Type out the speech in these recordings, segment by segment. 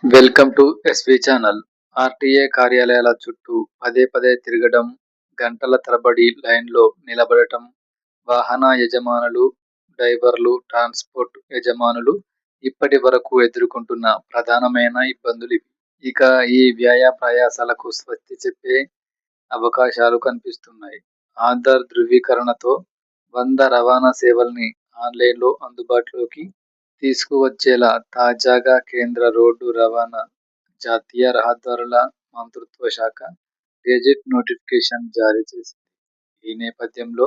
Welcome to SV channel. RTA కార్యాలయాల చుట్టూ పదే పదే తిరగడం, గంటల తరబడి లైన్లో నిలబడటం వాహన యజమానులు, డ్రైవర్లు, ట్రాన్స్పోర్ట్ యజమానులు ఇప్పటి వరకు ఎదుర్కొంటున్న ప్రధానమైన ఇబ్బందులివి. ఇక ఈ వ్యయ ప్రయాసాలకు స్వస్తి చెప్పే అవకాశాలు కనిపిస్తున్నాయి. ఆధార్ ధృవీకరణతో 100 రవాణా సేవల్ని ఆన్లైన్లో అందుబాటులోకి తీసుకువచ్చేలా తాజాగా కేంద్ర రోడ్డు రవాణా, జాతీయ రహదారుల మంత్రిత్వ శాఖ గెజిట్ నోటిఫికేషన్ జారీ చేసింది. ఈ నేపథ్యంలో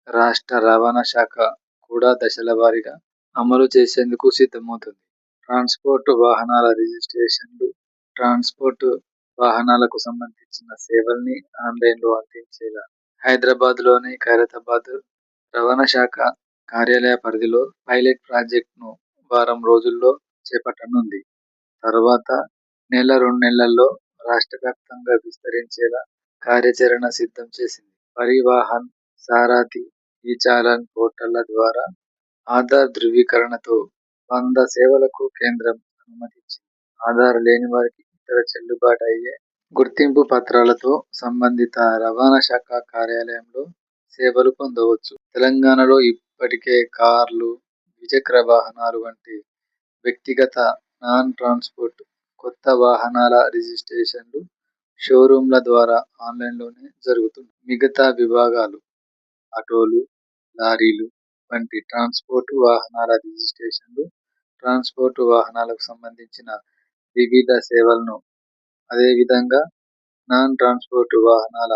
రాష్ట్ర రవాణా శాఖ కూడా దశల వారీగా అమలు చేసేందుకు సిద్ధమవుతుంది. ట్రాన్స్పోర్ట్ వాహనాల రిజిస్ట్రేషన్లు, ట్రాన్స్పోర్ట్ వాహనాలకు సంబంధించిన సేవల్ని ఆన్లైన్లో అందించేలా హైదరాబాద్లోని ఖైరతాబాద్ రవాణా శాఖ కార్యాలయ పరిధిలో పైలట్ ప్రాజెక్టును వారం రోజుల్లో చేపట్టనుంది. తర్వాత నెల, 2 నెలల్లో రాష్ట్ర వ్యాప్తంగా విస్తరించేలా కార్యాచరణ సిద్ధం చేసింది. పరివాహన్, సారథి, ఈ-చాలన్ పోర్టళ్ల ద్వారా ఆధార్ ధృవీకరణతో 100 సేవలకు కేంద్రం అనుమతిచ్చింది. ఆధార్ లేని వారికి ఇతర చెల్లుబాటు అయ్యే గుర్తింపు పత్రాలతో సంబంధిత రవాణా శాఖ కార్యాలయంలో సేవలు పొందవచ్చు. తెలంగాణలో ఇప్పటికే కార్లు, ద్విచక్ర వాహనాలు వంటి వ్యక్తిగత, నాన్ ట్రాన్స్పోర్ట్ కొత్త వాహనాల రిజిస్ట్రేషన్లు షోరూమ్ల ద్వారా ఆన్లైన్లోనే జరుగుతున్నాయి. మిగతా విభాగాలు ఆటోలు, లారీలు వంటి ట్రాన్స్పోర్ట్ వాహనాల రిజిస్ట్రేషన్లు, ట్రాన్స్పోర్ట్ వాహనాలకు సంబంధించిన వివిధ సేవలను, అదేవిధంగా నాన్ ట్రాన్స్పోర్ట్ వాహనాల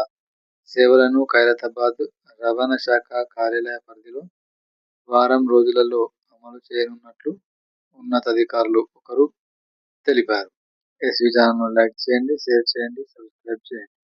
సేవలను ఖైరతాబాద్ రవాణా శాఖ కార్యాలయ పరిధిలో వారం రోజులలో అమలు చేయనున్నట్లు ఉన్నతాధికారులు ఒకరు తెలిపారు. ఎస్వి ఛానల్ను లైక్ చేయండి, షేర్ చేయండి, సబ్స్క్రైబ్ చేయండి.